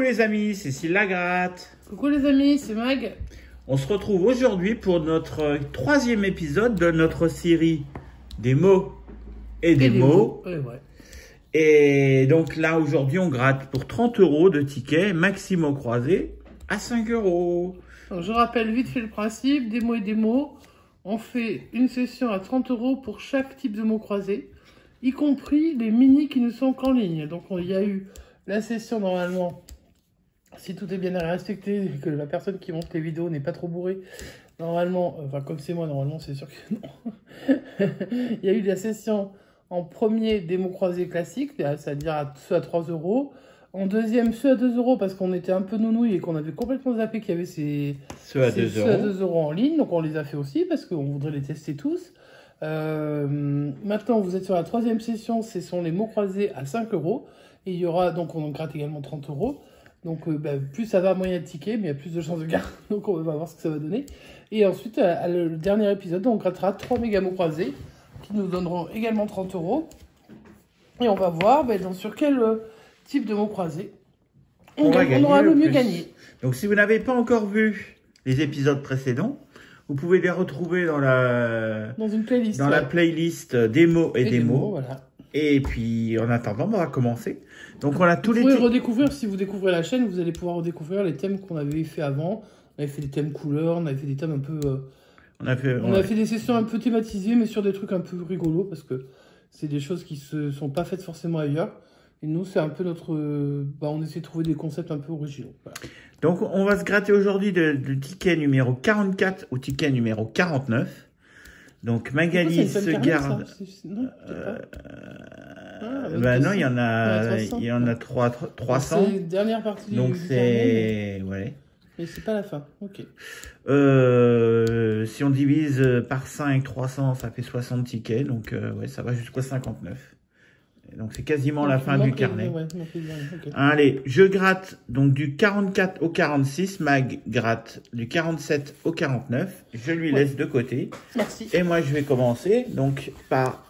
les amis, c'est Cécile Lagratte. Coucou les amis, c'est Mag. On se retrouve aujourd'hui pour notre troisième épisode de notre série des mots et des mots. Ouais. Et donc là, aujourd'hui, on gratte pour 30 € de tickets, Maximo croisé à 5 €. Donc, je rappelle vite fait le principe, des mots et des mots. On fait une session à 30 € pour chaque type de mot croisé, y compris les mini qui ne sont qu'en ligne. Donc il y a eu la session normalement, si tout est bien respecté, que la personne qui monte les vidéos n'est pas trop bourrée, normalement, enfin comme c'est moi, normalement c'est sûr que non. Il y a eu la session en premier des mots croisés classiques, c'est-à-dire ceux à 3 €. En deuxième, ceux à 2 € parce qu'on était un peu nounouille et qu'on avait complètement zappé qu'il y avait ceux à 2 € en ligne. Donc on les a fait aussi parce qu'on voudrait les tester tous. Maintenant, vous êtes sur la troisième session, ce sont les mots croisés à 5 €. Et il y aura, donc on en gratte également 30 €. Donc plus ça va, moins il y a de tickets, mais il y a plus de chances de gagner. Donc on va voir ce que ça va donner. Et ensuite, le dernier épisode, on grattera 3 méga mots croisés qui nous donneront également 30 €. Et on va voir sur quel type de mots croisés on aura le mieux gagné. Donc si vous n'avez pas encore vu les épisodes précédents, vous pouvez les retrouver dans une playlist, la playlist des mots et des mots. Voilà. Et puis en attendant, on va commencer. Donc on a tous les Vous pouvez redécouvrir, si vous découvrez la chaîne, vous allez pouvoir redécouvrir les thèmes qu'on avait fait avant. On avait fait des thèmes couleurs, on avait fait des thèmes un peu... On a fait des sessions un peu thématisées, mais sur des trucs un peu rigolos, parce que c'est des choses qui se sont pas faites forcément ailleurs. Et nous, c'est un peu notre... on essaie de trouver des concepts un peu originaux. Voilà. Donc, on va se gratter aujourd'hui du ticket numéro 44 au ticket numéro 49. Donc, Magali se garde... Non, non, il y en a 300. C'est la dernière partie. Donc, c'est... Ouais. Mais c'est pas la fin, ok. Si on divise par 5, 300, ça fait 60 tickets. Donc, ouais, ça va jusqu'au 59. Donc, c'est quasiment la fin du carnet. Okay. Allez, je gratte donc du 44 au 46. Mag gratte du 47 au 49. Je lui laisse de côté. Merci. Et moi, je vais commencer donc par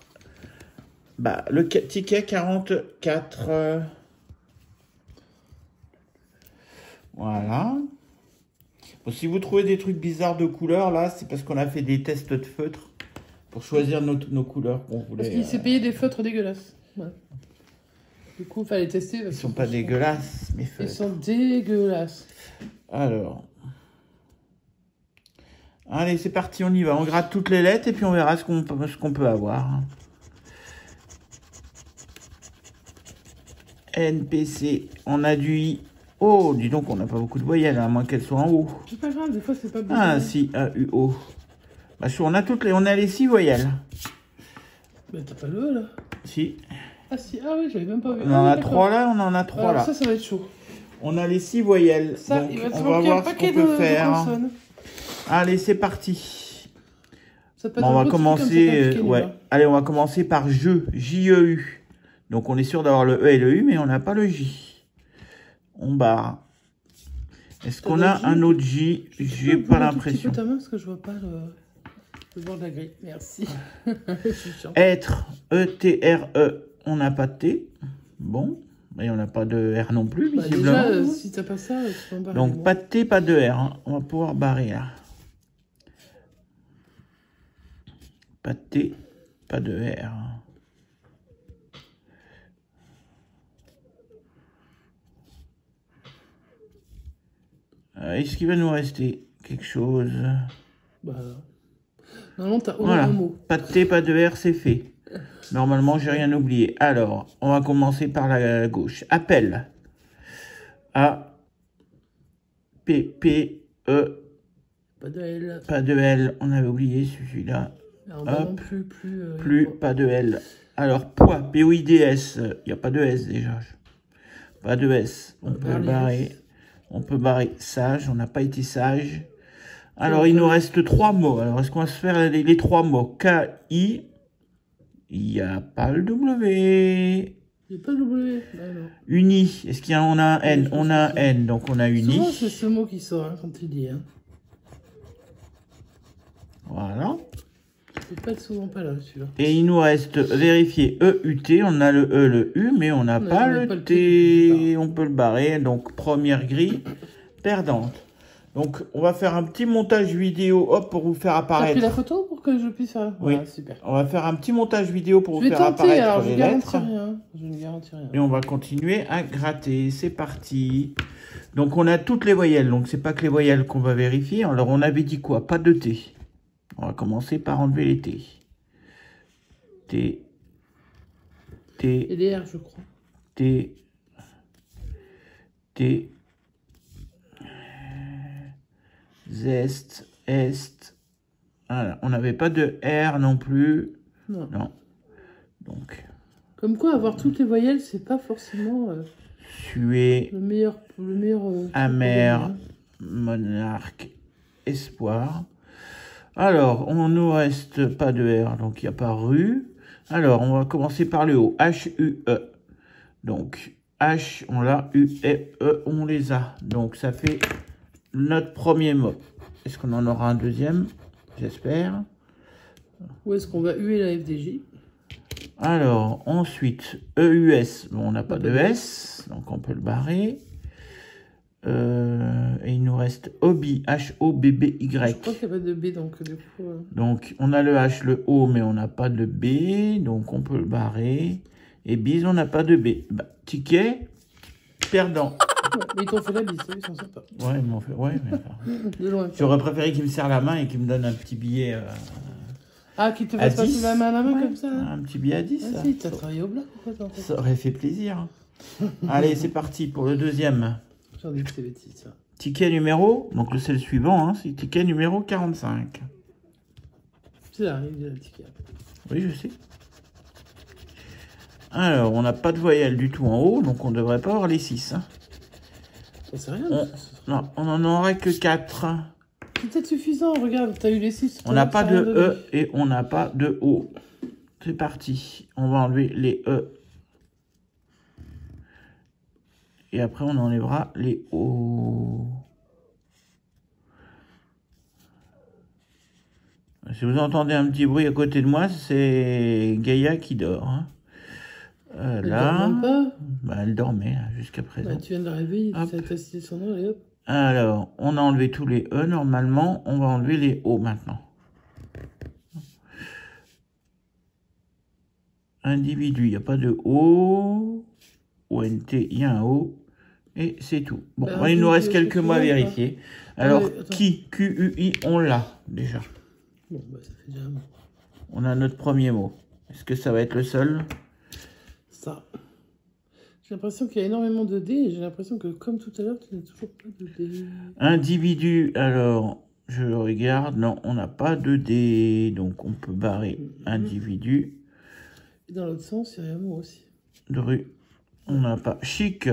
le ticket 44. Voilà. Bon, si vous trouvez des trucs bizarres de couleurs, là, c'est parce qu'on a fait des tests de feutres pour choisir nos couleurs qu'on voulait. Parce qu'il s'est payé des feutres dégueulasses. Ouais. Du coup, il fallait tester. Ils sont pas dégueulasses, mes feutres. Ils sont dégueulasses. Alors. Allez, c'est parti, on y va. On gratte toutes les lettres et puis on verra ce qu'on peut avoir. NPC, on a du I. Oh, dis donc, on n'a pas beaucoup de voyelles, à moins qu'elles soient en haut. C'est pas grave, des fois, c'est pas bien. Ah, si, A, U, O. On a les 6 voyelles. Mais t'as pas le E, là? Si. Ah, si, ah oui, j'avais même pas vu. On en a 3 là, on en a 3 alors, là. ça va être chaud. On a les 6 voyelles. Ça, donc, il va on va voir ce qu'on peut faire. Allez, c'est parti. On va commencer. Ouais. Allez, on va commencer par je. J-E-U. Donc, on est sûr d'avoir le E et le U, mais on n'a pas le J. On barre. Est-ce qu'on a un autre J? J'ai pas l'impression. Ta main parce que je vois pas le bord de la grille. Merci. Être. E-T-R-E. On n'a pas de T. Bon. Et on n'a pas de R non plus, visiblement. Déjà, si t'as pas ça, tu peux en barrer. Donc, pas de T, pas de R. Hein. On va pouvoir barrer là. Pas de T, pas de R. Est-ce qu'il va nous rester quelque chose? Normalement, t'as au moins un mot. Pas de T, pas de R, c'est fait. Normalement, j'ai rien oublié. Alors, on va commencer par la gauche. Appel. A. P. P. E. Pas de L. Pas de L. On avait oublié celui-là. Non plus, pas de L. Alors, poids. P-O-I-D-S. Il n'y a pas de S déjà. Pas de S. On peut barrer. On peut barrer sage. On n'a pas été sage. Alors, il nous reste 3 mots. Alors, est-ce qu'on va se faire les 3 mots? K-I. Il n'y a pas le W. Il n'y a pas le W. Uni. Est-ce qu'il y a on a un N? On a un N. Donc, on a uni. Souvent, c'est ce mot qui sort quand il dit. Voilà. peut pas être souvent pas là, celui-là. Et il nous reste vérifier EUT. On a le E, le U, mais on n'a pas le T. On peut le barrer. Donc, première grille perdante. Donc, on va faire un petit montage vidéo, hop, pour vous faire apparaître. T'as pris la photo pour que je puisse faire? Oui, voilà, super. On va faire un petit montage vidéo pour vous faire apparaître les lettres. Je ne garantis rien. Et on va continuer à gratter. C'est parti. Donc, on a toutes les voyelles. Donc, c'est pas que les voyelles qu'on va vérifier. Alors, on avait dit quoi? Pas de T. On va commencer par enlever les T. T. T. Et les R, je crois. T. T. Zest, est. Voilà. On n'avait pas de R non plus. Non. Non. Donc. Comme quoi, avoir toutes les voyelles, c'est pas forcément Suer. le meilleur Amer. Monarque. Espoir. Alors, on nous reste pas de R, donc il n'y a pas rue. Alors, on va commencer par le haut. H-U-E. Donc, H, on l'a. U et E, on les a. Donc, ça fait notre premier mot. Est-ce qu'on en aura un deuxième? J'espère. Où est-ce qu'on va huer la FDJ? Alors, ensuite, EUS. Bon, on n'a pas de S, donc on peut le barrer. Et il nous reste OBI, H-O-B-B-Y. Je crois qu'il n'y a pas de B, donc du coup... Donc, on a le H, le O, mais on n'a pas de B, donc on peut le barrer. Et bise, on n'a pas de B. Bah, ticket, perdant. Mais ils t'ont fait la bise, ils sont sympas. Ouais, ils m'ont fait... Ouais, mais... De loin. J'aurais préféré qu'il me serre la main et qu'il me donne un petit billet... Ah, qu'il te fasse passer la main à la main comme ça là. Un petit billet à 10. Ah si, t'as travaillé au bloc ou quoi? Ça aurait fait plaisir. Allez, c'est parti pour le deuxième. J'en ai que ces bêtises, ça. Ticket numéro, donc c'est le suivant, hein, c'est ticket numéro 45. C'est là, il y a le ticket. Oui, je sais. Alors, on n'a pas de voyelle du tout en haut, donc on ne devrait pas avoir les 6. Hein. Ça c'est rien. Non, on n'en aura que 4. C'est peut-être suffisant, regarde, t'as eu les 6. On n'a pas de E et on n'a pas de O. C'est parti. On va enlever les E. Et après, on enlèvera les O. Si vous entendez un petit bruit à côté de moi, c'est Gaïa qui dort. Hein. Là, bah, elle dormait jusqu'à présent. Bah, tu viens de la réveiller, tu as assisté son nom, et hop. Alors, on a enlevé tous les E. Normalement, on va enlever les O maintenant. Individu, il n'y a pas de O. ONT, il y a un O. Et c'est tout. Bon, bah, il nous reste quelques mots à vérifier. Alors, qui, Q-U-I, on l'a déjà. Bon, bah, ça fait déjà un mot. On a notre premier mot. Est-ce que ça va être le seul? Ça. J'ai l'impression qu'il y a énormément de D et j'ai l'impression que, comme tout à l'heure, tu n'as toujours pas de D. Individu, alors, je regarde. Non, on n'a pas de D. Donc, on peut barrer individu. Et dans l'autre sens, il y a un mot aussi. De rue. On n'a pas. Chic.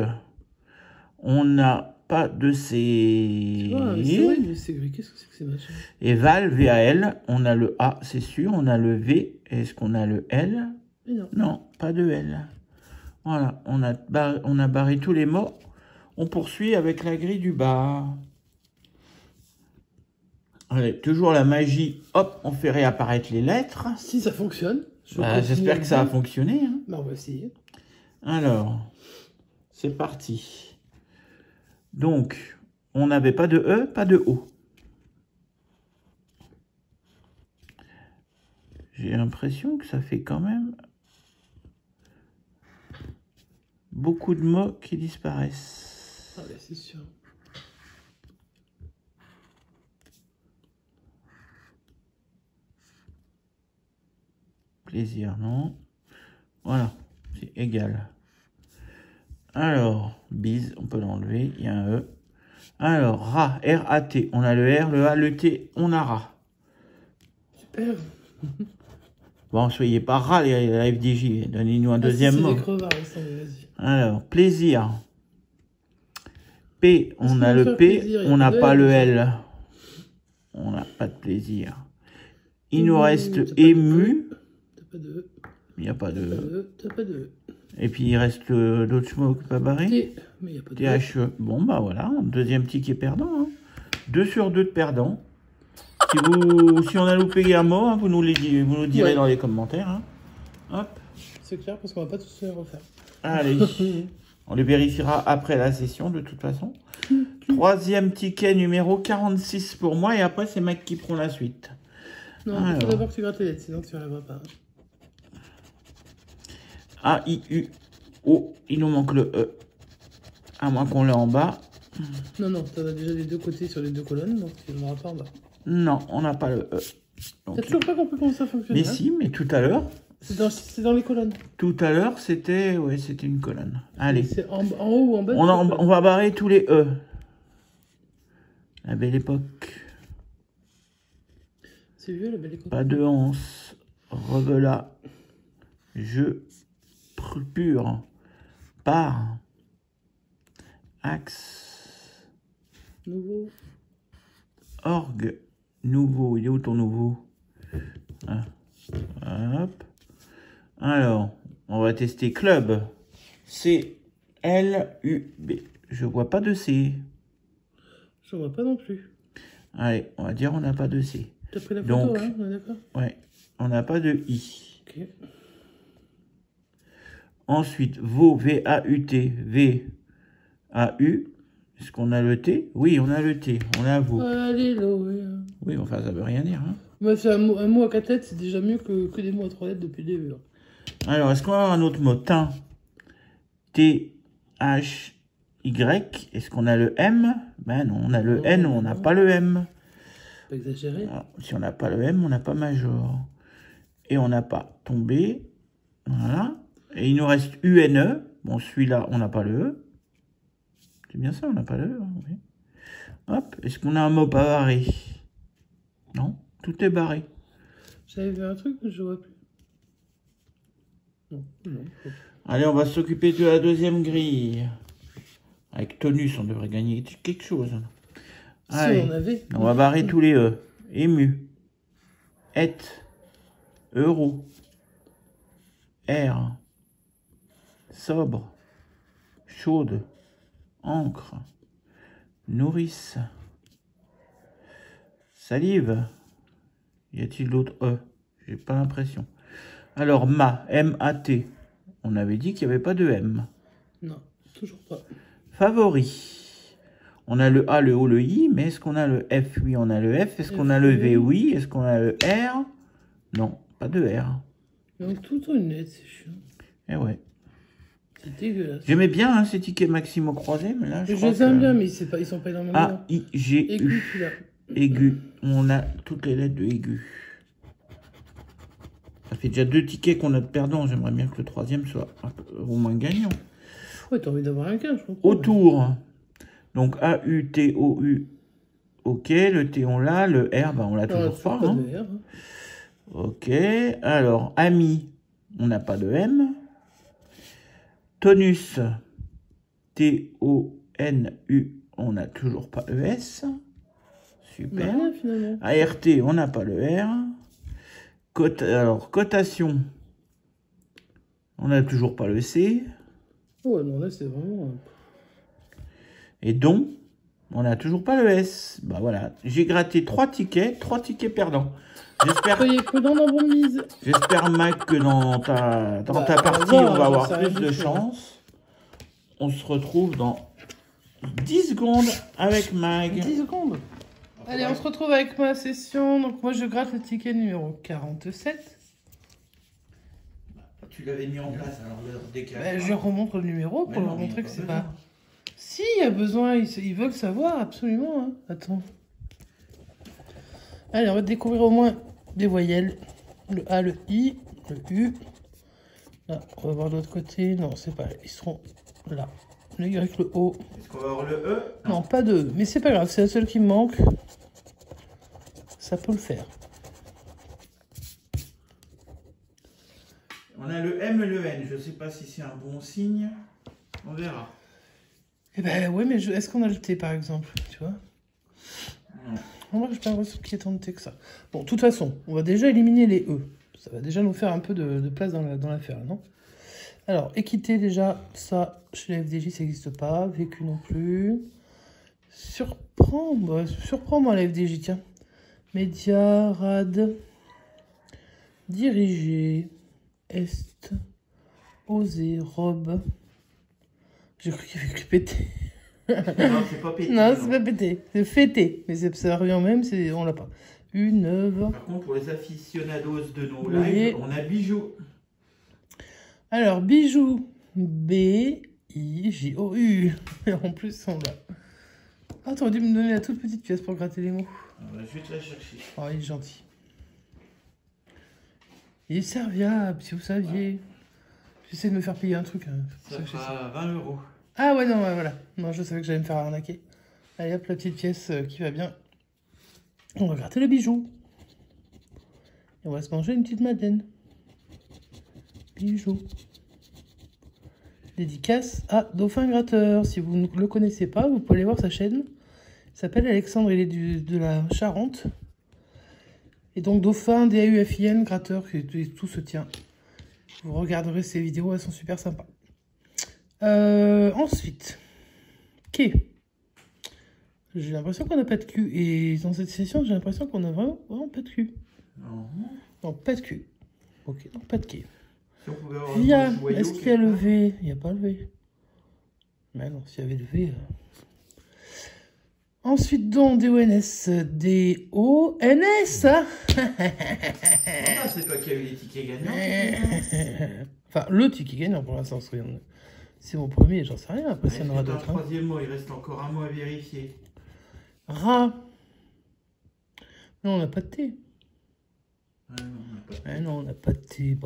On n'a pas de C. C'est vrai, mais c'est qu'est-ce que c'est que ces machins? Et Val, V-A-L. On a le A, c'est sûr. On a le V. Est-ce qu'on a le L? Et non. Non, pas de L. Voilà, on a barré tous les mots. On poursuit avec la grille du bas. Allez, toujours la magie. Hop, on fait réapparaître les lettres. Si ça fonctionne. J'espère que ça a fonctionné. Hein. Bah, on va essayer. Alors, c'est parti. Donc, on n'avait pas de E, pas de O. J'ai l'impression que ça fait quand même beaucoup de mots qui disparaissent. Ah ouais, c'est sûr. Plaisir, non? Voilà, c'est égal. Alors, bise, on peut l'enlever, il y a un E. Alors, rat, R-A-T, on a le R, le A, le T, on a rat. Super. Bon, soyez pas rat, la FDJ, donnez-nous un deuxième mot. Alors, plaisir. P, on a le P, on n'a pas le L. On n'a pas de plaisir. Il nous reste ému. Il n'y a pas de E. T'as pas de E. Et puis il reste d'autres mots pas barrés. T, mais il n'y a pas de THE. Bon, bah voilà, deuxième ticket perdant. Hein. 2 sur 2 de perdant. Si on a loupé un mot, hein, vous nous direz dans les commentaires. Hein. Hop. C'est clair, parce qu'on va pas tous les refaire. Allez. On les vérifiera après la session, de toute façon. Troisième ticket numéro 46 pour moi. Et après, c'est Mac qui prend la suite. Non, il faut d'abord que tu grattes les lettres, sinon tu n'y arriveras pas. A, I, U, O. Il nous manque le E. À moins qu'on l'ait en bas. Non, tu en as déjà les deux côtés sur les deux colonnes, donc tu n'en auras pas en bas. Non, on n'a pas le E. T'as toujours pas compris comment ça fonctionne. Mais si, mais tout à l'heure. C'est dans les colonnes. Tout à l'heure, c'était une colonne. Allez. C'est en haut ou en bas? On va barrer tous les E. La belle époque. C'est vieux, la belle époque. Pas de hanse. Rebelat. Jeu. Pur. Par. Axe. Nouveau. Orgue. Nouveau. Il est où ton nouveau? Ah. Hop. Alors, on va tester club. C, L, U, B. Je vois pas de C. Je vois pas non plus. Allez, on va dire on n'a pas de C. T'as pris la Donc, photo, hein, on est d'accord? Ouais, on n'a pas de I. Ok. Ensuite, VAU, V-A-U-T, V-A-U. Est-ce qu'on a le T? Oui, on a le T, on a VAU. Alléluia. Oui, enfin, ça veut rien dire. Hein. Moi, c'est un mot à 4 lettres, c'est déjà mieux que des mots à 3 lettres depuis le début. Alors, est-ce qu'on va avoir un autre mot? Tin. T, H, Y. Est-ce qu'on a le M? Ben non, on a le N, on n'a pas le M. Pas exagéré. Alors, si on n'a pas le M, on n'a pas major. Et on n'a pas tombé. Voilà. Et il nous reste UNE. Bon, celui-là, on n'a pas le E. C'est bien ça, on n'a pas le E. Hein, oui. Hop. Est-ce qu'on a un mot pas barré? Non, tout est barré. J'avais vu un truc, mais je vois plus. Non. Allez, on va s'occuper de la deuxième grille. Avec tonus, on devrait gagner quelque chose. Allez, si on avait. On va barrer tous les E. Ému. Et. Euro. R. Sobre. Chaude. Encre. Nourrice. Salive. Y a-t-il d'autres E? J'ai pas l'impression. Alors, ma. M-A-T. On avait dit qu'il n'y avait pas de M. Non, toujours pas. Favori. On a le A, le O, le I, mais est-ce qu'on a le F? Oui, on a le F. Est-ce qu'on a le V? Oui. Est-ce qu'on a le R? Non, pas de R. Donc tout en net, c'est chiant. Eh ouais. C'est dégueulasse. J'aimais bien hein, ces tickets Maximo croisés, mais là, je les aime bien, mais ils sont pas énormément. A, I, G, U. Aigu. On a toutes les lettres de aigu. Ça fait déjà 2 tickets qu'on a de perdants. J'aimerais bien que le troisième soit au moins gagnant. Ouais, t'as envie d'avoir un 15, je comprends. Autour. Donc A, U, T, O, U. Ok, le T, on l'a. Le R, bah, on l'a toujours pas. Hein. De R, hein. Ok. Alors, ami, on n'a pas de M. Tonus. T-O-N-U. On n'a toujours pas le S. Super. Rien, finalement. ART, on n'a pas le R. Alors, cotation. On n'a toujours pas le C. Ouais, non, là, c'est vraiment... Et don, on n'a toujours pas le S. Bah voilà, j'ai gratté 3 tickets perdants. J'espère... Soyez prudents dans vos mises. J'espère, Mac, que dans ta partie, on va avoir plus de chance. On se retrouve dans 10 secondes avec Mag. 10 secondes. Allez, on se retrouve avec ma session. Donc moi, je gratte le ticket numéro 47. Tu l'avais mis en place, alors dès qu'il y a... Je remonte le numéro pour leur montrer que c'est pas... Si, il y a besoin, ils veulent savoir, absolument. Hein. Attends. Allez, on va découvrir au moins des voyelles. Le A, le I, le U. Là, on va voir de l'autre côté. Non, c'est pas... Ils seront là. Le Y, le O. Est-ce qu'on va avoir le E? Non, pas de E. Mais c'est pas grave, c'est la seule qui me manque. Ça peut le faire. On a le M et le N. Je ne sais pas si c'est un bon signe. On verra. Eh ben ouais, mais est-ce qu'on a le T par exemple? Tu vois? Non. Moi, je n'ai pas l'impression qu'il y ait tant de T que ça. Bon, de toute façon, on va déjà éliminer les E. Ça va déjà nous faire un peu de place dans l'affaire, non? Alors, équité, déjà, ça, chez la FDJ, ça n'existe pas. Vécu non plus. Surprend, moi, la FDJ, tiens. Média, rad, diriger, est, oser, robe. J'ai cru qu'il y avait écrit pété. Non, c'est pas pété. Non, c'est pas pété, c'est fêté. Mais ça revient même, on l'a pas. Une œuvre. Par contre, pour les aficionados de nos Oui. lives, on a bijoux. Alors, bijoux. B-I-J-O-U. En plus, on l'a. Ah, t'aurais dû me donner la toute petite pièce pour gratter les mots. Je vais te la chercher. Oh, il est gentil. Il est serviable, si vous saviez. J'essaie de me faire payer un truc. Hein. Ça fera 20 €. Ah ouais, non, ouais, voilà. Non, je savais que j'allais me faire arnaquer. Allez, hop, la petite pièce qui va bien. On va gratter le bijou. Et on va se manger une petite madeleine. Bijou. Dédicace à Dauphin Gratteur. Si vous ne le connaissez pas, vous pouvez aller voir sa chaîne. Il s'appelle Alexandre, il est de la Charente. Et donc Dauphin, D-A-U-F-I-N, Gratteur, tout se tient. Vous regarderez ces vidéos, elles sont super sympas. Ensuite, quai. J'ai l'impression qu'on n'a pas de cul. Et dans cette session, j'ai l'impression qu'on a vraiment pas de cul. Non. Non, pas de cul. Ok, non, pas de quai. Si on pouvait avoir Via, un joyau, est-ce qu'il y a le V? Il n'y a pas le V. Mais non, s'il y avait le V... Ensuite, donc, D-O-N-S, D-O-N-S, hein. Ah, c'est toi qui as eu les tickets gagnants. Enfin, le ticket gagnant pour l'instant, c'est mon premier, j'en sais rien, après il y en aura d'autres. Troisième mot, il reste encore un mot à vérifier. Rat. Non, on n'a pas de T. Ah non, on n'a pas de Ah non, on n'a pas de T.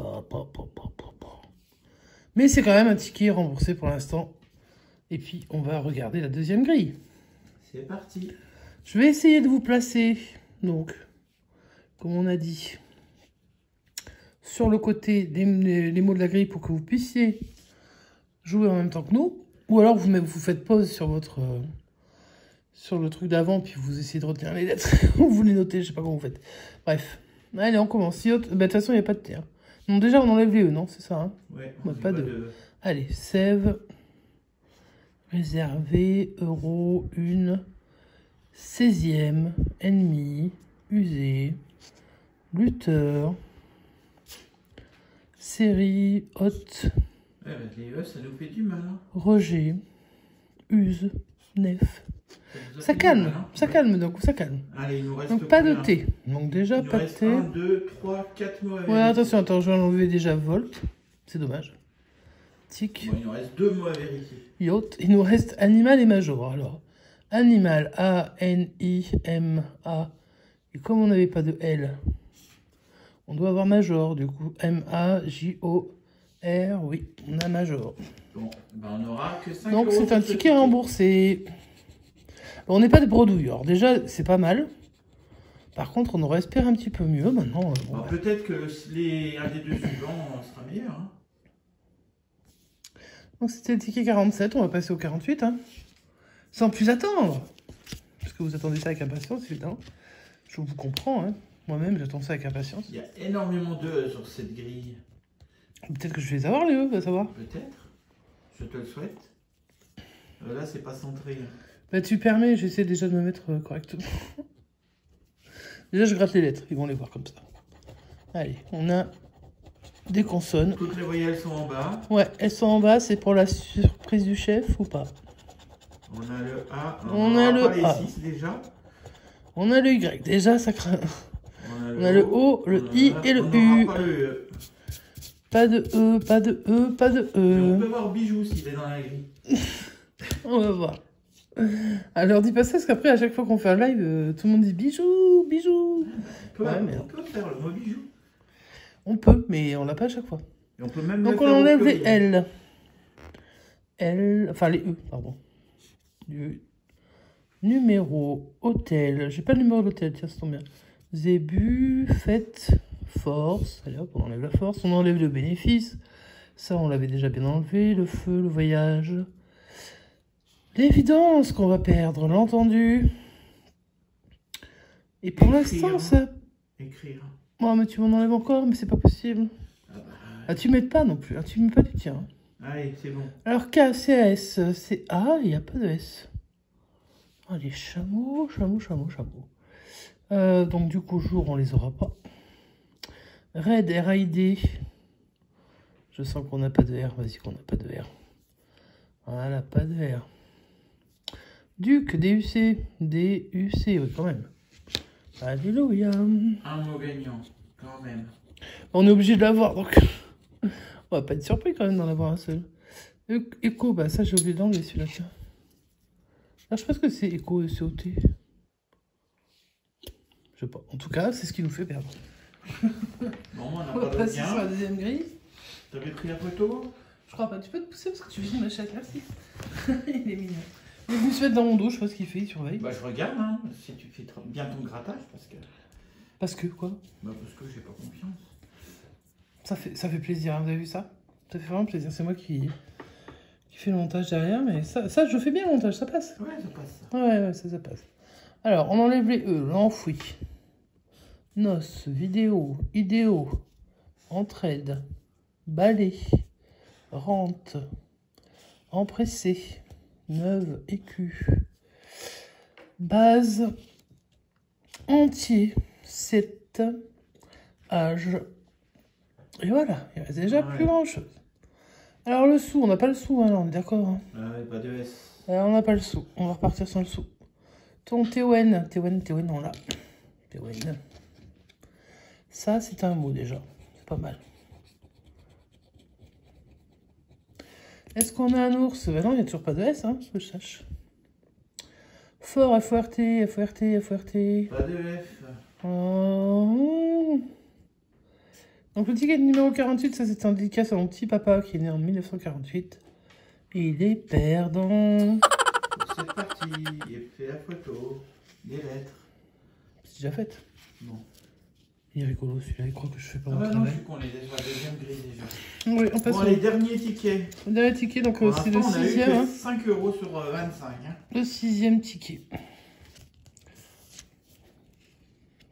Mais c'est quand même un ticket remboursé pour l'instant. Et puis, on va regarder la deuxième grille. C'est parti. Je vais essayer de vous placer, donc, comme on a dit, sur le côté des mots de la grille pour que vous puissiez jouer en même temps que nous. Ou alors, vous faites pause sur votre... sur le truc d'avant, puis vous essayez de retenir les lettres. Vous les notez, je sais pas comment vous faites. Bref. Allez, on commence. De toute façon, il n'y a pas de T. Hein. Donc déjà, on enlève les E, non? C'est ça, hein? Ouais, pas de... Allez, save... Réservé, euro, une, 16e, ennemi, usé, lutteur, série, hôte, Ouais, les E, ça nous fait du mal. Hein. rejet, use, nef. Ça calme, ça calme, donc ça calme. Allez, il nous reste donc pas de T. Donc déjà, pas de T. 1, 2, 3, 4 mots à vérifier. Ouais, attention, attends, je vais enlever déjà volt. C'est dommage. Tic. Bon, il nous reste 2 mots à vérifier. Yacht. Il nous reste animal et major. Alors, animal, A-N-I-M-A. Et comme on n'avait pas de L, on doit avoir major. Du coup, M-A-J-O-R. Oui, on a major. Bon, ben on n'aura que 5 Donc, euros c'est un pour ce ticket remboursé. Bon, on n'est pas de bredouille. Alors, déjà, c'est pas mal. Par contre, on aurait espéré un petit peu mieux. Maintenant, bon, bah. Peut-être que un des deux suivants sera meilleur. Hein. Donc, c'était le ticket 47. On va passer au 48. Hein. Sans plus attendre. Parce que vous attendez ça avec impatience, évidemment. Je vous comprends. Hein. Moi-même, j'attends ça avec impatience. Il y a énormément d'E sur cette grille. Peut-être que je vais les avoir, les E, va savoir. Peut-être. Je te le souhaite. Là, c'est pas centré. Bah, tu permets, j'essaie déjà de me mettre correctement. Déjà, je gratte les lettres. Ils vont les voir comme ça. Allez, on a des consonnes. Toutes les voyelles sont en bas. Ouais, elles sont en bas. C'est pour la surprise du chef ou pas? On a le A. On a le les A. 6 déjà. On a le Y. Déjà, ça craint. On a le O, le I et le U. Pas le E. Pas de E, pas de E, pas de On E. peut voir bijou s'il est dans la grille. On va voir. Alors, dis pas ça, parce qu'après, à chaque fois qu'on fait un live, tout le monde dit bijou, bijou. On peut faire le mot bijou. On peut, mais on l'a pas à chaque fois. Et on peut même donc, on enlève les L. L, enfin les E, pardon. Du numéro, hôtel. J'ai pas le numéro d'hôtel, tiens, ça tombe bien. Zébu, fête, force. Allez hop, on enlève la force. On enlève le bénéfice. Ça, on l'avait déjà bien enlevé. Le feu, le voyage. L'évidence qu'on va perdre, l'entendu. Et pour l'instant, ça... Écrire. Oh, mais tu m'en enlèves encore, mais c'est pas possible. Ah, tu m'aides pas non plus. Ah, tu mets pas du tien. Allez, c'est bon. Alors, K, C, A, S, c'est A, il n'y a pas de S. Ah, les chameaux, chameaux, chameaux, chameaux. Donc du coup, jour, on les aura pas. Red, R-A-I-D. Je sens qu'on n'a pas de R. Vas-y, qu'on n'a pas de R. Voilà, pas de R. Duc, D-U-C. D-U-C, oui, quand même. Alléluia. Un mot gagnant, quand même. On est obligé de l'avoir, donc on va pas être surpris quand même d'en avoir un seul. Echo, bah ça j'ai oublié d'enlever celui-là, tiens. Alors, je pense que c'est Echo et COT. Je sais pas. En tout cas, c'est ce qui nous fait perdre. Bon, on a On va pas de passer sur la bien. deuxième grille. T'avais pris la photo? Je crois pas. Tu peux te pousser parce que tu vis ma chatte, merci. Il est mignon. Il est venu se mettre dans mon dos, je sais pas ce qu'il fait, il surveille. Bah, je regarde, hein, si tu fais bien ton grattage, parce que... Parce que quoi? Bah, parce que j'ai pas confiance. Ça fait plaisir, hein, vous avez vu ça? Ça fait vraiment plaisir. C'est moi qui fais le montage derrière, mais ça, je fais bien le montage, ça passe. Ouais, ça passe, ça. Ouais, ça passe. Alors, on enlève les E, l'enfouit. Noces, vidéo, idéo, entraide, balai, rente, empressé, neuve, écu, base, entier, 7, âge. Et voilà, il reste déjà plus grand chose. Alors le sou, on n'a pas le sou, hein, là, on est d'accord. Hein. Ouais, pas de S. On n'a pas le sou, on va repartir sans le sou. Ton Théouen, on l'a. Théouen. Ça, c'est un mot déjà, c'est pas mal. Est-ce qu'on a un ours? Ben non, il n'y a toujours pas de S, hein, que je sache. Fort, F-O-R-T. Pas de F. Oh. Donc le ticket numéro 48, ça c'est un dédicace à mon petit papa qui est né en 1948. Et il est perdant. C'est parti, il fait la photo, des lettres. C'est déjà fait. Non. Il est rigolo celui-là, il croit que je fais pas Ah mon bah non, travail. je suis qu'on est déjà à la deuxième grille déjà. Oui, on passe Bon, les derniers tickets. au dernier ticket, donc Pour c'est le l'instant, on a eu 6e. que Hein. 5 € sur 25. Hein. Le 6e ticket.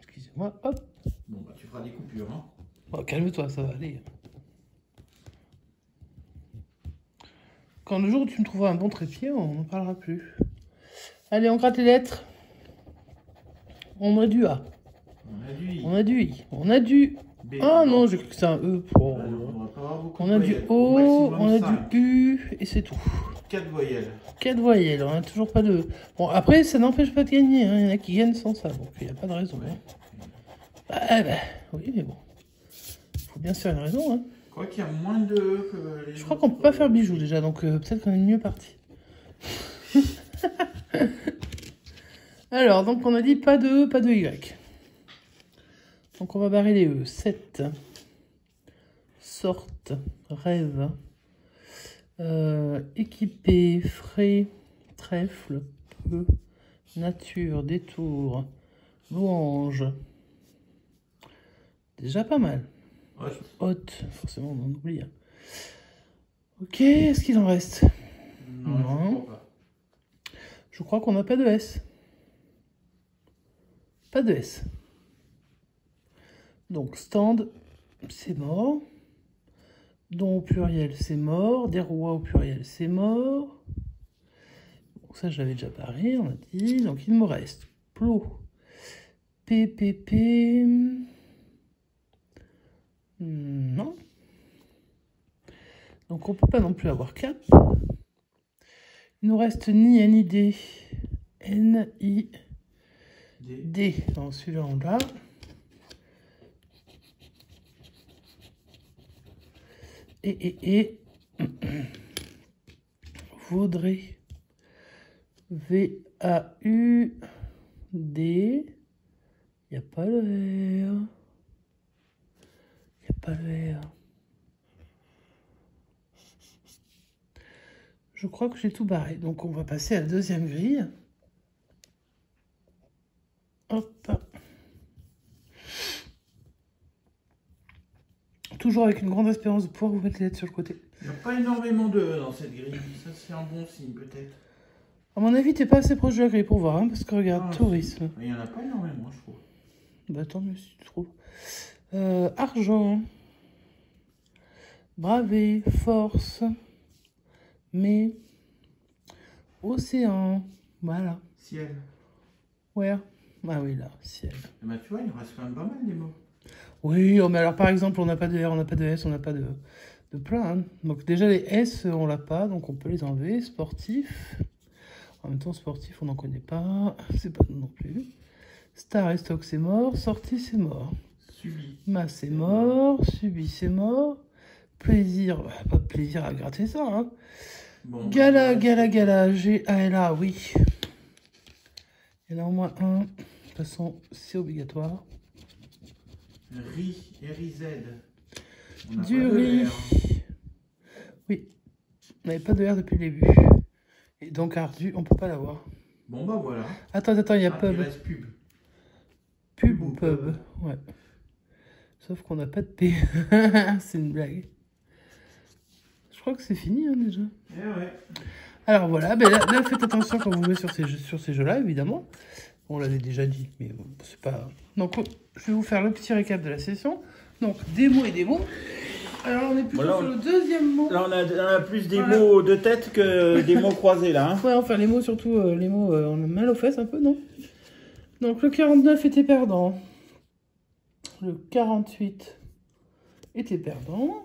Excusez-moi, hop. Bon, bah tu feras des coupures. Hein. Oh, calme-toi, ça va aller. Quand le jour où tu me trouveras un bon trépied, on n'en parlera plus. Allez, on gratte les lettres. On a du A. On a du I. On a du I. On a du... B. Ah non, j'ai cru que c'était un E. Oh. On a du O, on a du U, et c'est tout. 4 voyelles. 4 voyelles, on n'a toujours pas de E. Bon, après, ça n'empêche pas de gagner. Hein. Il y en a qui gagnent sans ça, donc il n'y a pas de raison. Hein. Ah, bah, oui, mais bon. Il faut bien se faire une raison. Hein. Je crois qu'il y a moins de E que les Je crois qu'on peut pas faire bijoux déjà, donc peut-être qu'on est mieux parti. Alors, donc on a dit pas de E, pas de Y. Donc on va barrer les E. 7. Sorte, rêve, équipé, frais, trèfle, peu, nature, détour, louange. Déjà pas mal. Haute, forcément on en oublie. Hein. Ok, est-ce qu'il en reste? Non. Je crois qu'on n'a pas de S. Pas de S. Donc stand, c'est mort. Don au pluriel, c'est mort. Des rois au pluriel, c'est mort. Donc ça, j'avais déjà parlé, on a dit. Donc il me reste plot, PPP. Non. Donc on peut pas non plus avoir cap. Il nous reste ni N, I, D. N, I, D. Donc celui-là, on l'a. Et vaudrait. V-A-U-D. Il n'y a pas le R. Il n'y a pas le R. Je crois que j'ai tout barré. Donc on va passer à la deuxième grille. Hop. Toujours avec une grande espérance de pouvoir vous mettre les lettres sur le côté. Il n'y a pas énormément de E dans cette grille. Ça, c'est un bon signe, peut-être. À mon avis, t'es pas assez proche de la grille pour voir, hein, parce que regarde, tourisme. Il n'y en a pas énormément, je trouve. Bah tant mieux si tu trouves. Argent. Braver, force. Mais. Océan. Voilà. Ciel. Ouais. Ah oui, là, ciel. Bah, tu vois, il nous reste quand même pas mal des mots. Oui, oh, mais alors par exemple, on n'a pas de R, on n'a pas de S, on n'a pas de plein. Hein. Donc déjà, les S, on l'a pas, donc on peut les enlever. Sportif. En même temps, sportif, on n'en connaît pas. C'est pas nous non plus. Star et stock, c'est mort. Sortie, c'est mort. Subi. Masse, c'est mort. Subi, c'est mort. Plaisir, pas de plaisir à gratter ça. Hein. Bon, Gala, G-A-L-A, oui. Il y en a au moins un. De toute façon, c'est obligatoire. Riz, R-I-Z. Du riz. Oui, on n'avait pas de R depuis le début. Et donc ardu, on peut pas l'avoir. Bon bah voilà. Attends, il y a pub. Il reste pub. Pub ou pub. Ouais. Sauf qu'on n'a pas de P. C'est une blague. Je crois que c'est fini hein, déjà. Eh ouais. Alors voilà, ben là, faites attention quand vous jouez sur ces jeux-là, évidemment. On l'avait déjà dit, mais bon, c'est pas... Donc, je vais vous faire le petit récap de la session. Donc, des mots et des mots. Alors, on est plutôt sur le deuxième mot. Là, on a plus des mots de tête que des mots croisés, là. Hein. Ouais, enfin, les mots, surtout, les mots, on a mal aux fesses un peu, non? Donc, le 49 était perdant. Le 48 était perdant.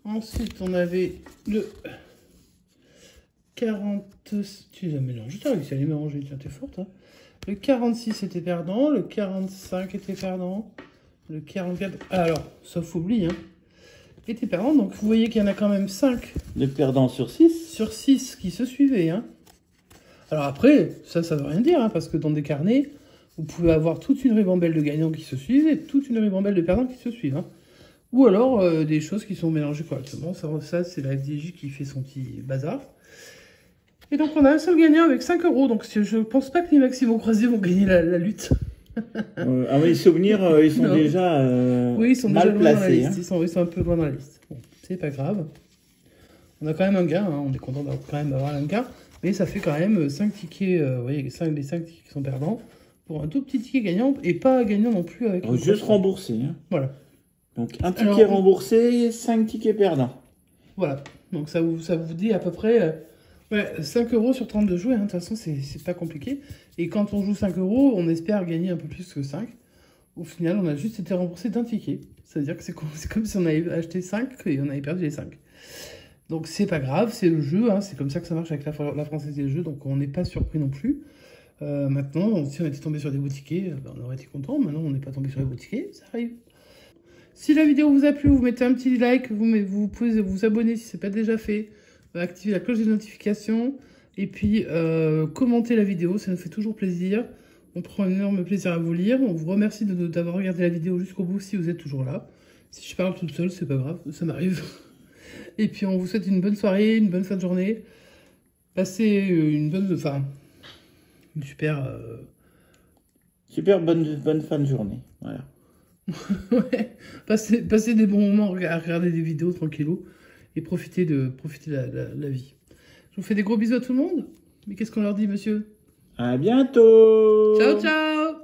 Ensuite, on avait le 40... Tu les as mélangés, t'as réussi à les mélanger, tiens, t'es forte. Hein. Le 46 était perdant, le 45 était perdant, le 44... Alors, sauf oubli, hein, était perdant. Donc, vous voyez qu'il y en a quand même 5. De perdants sur 6. Sur 6 qui se suivaient. Hein. Alors après, ça veut rien dire, hein, parce que dans des carnets, vous pouvez avoir toute une ribambelle de gagnants qui se suivent et toute une ribambelle de perdants qui se suivent. Hein. Ou alors des choses qui sont mélangées correctement. Ça c'est la FDJ qui fait son petit bazar. Et donc on a un seul gagnant avec 5 €. Donc je pense pas que les Maximo croisés vont gagner la lutte. Ah oui, les souvenirs, ils sont déjà oui, ils sont mal déjà placés. Loin dans la liste. Hein. Ils sont un peu loin dans la liste. Bon, c'est pas grave. On a quand même un gain. Hein. On est content d'avoir quand même avoir un gain. Mais ça fait quand même 5 tickets. Vous voyez, les 5 tickets qui sont perdants. Pour un tout petit ticket gagnant. Et pas gagnant non plus avec... Juste remboursé. Hein. Voilà. Donc, un ticket remboursé, 5 tickets perdants. Voilà. Donc, ça vous dit à peu près 5 € sur 32 jouets. Hein. De toute façon, c'est pas compliqué. Et quand on joue 5 €, on espère gagner un peu plus que 5. Au final, on a juste été remboursé d'un ticket. C'est-à-dire que c'est comme si on avait acheté 5 et on avait perdu les 5. Donc, c'est pas grave. C'est le jeu. Hein. C'est comme ça que ça marche avec la Française des Jeux. Donc, on n'est pas surpris non plus. Maintenant, si on était tombé sur des beaux tickets, on aurait été content. Maintenant, on n'est pas tombé sur les beaux tickets. Ça arrive. Si la vidéo vous a plu, vous mettez un petit like, vous pouvez vous abonner si ce n'est pas déjà fait, activer la cloche des notifications, et puis commenter la vidéo, ça nous fait toujours plaisir. On prend un énorme plaisir à vous lire. On vous remercie d'avoir regardé la vidéo jusqu'au bout si vous êtes toujours là. Si je parle toute seule, c'est pas grave, ça m'arrive. Et puis on vous souhaite une bonne soirée, une bonne fin de journée. Passez une super bonne fin de journée. Voilà. Ouais, passez des bons moments à regarder des vidéos tranquillou et profitez de la vie. Je vous fais des gros bisous à tout le monde. Mais qu'est-ce qu'on leur dit, monsieur? À bientôt. Ciao, ciao.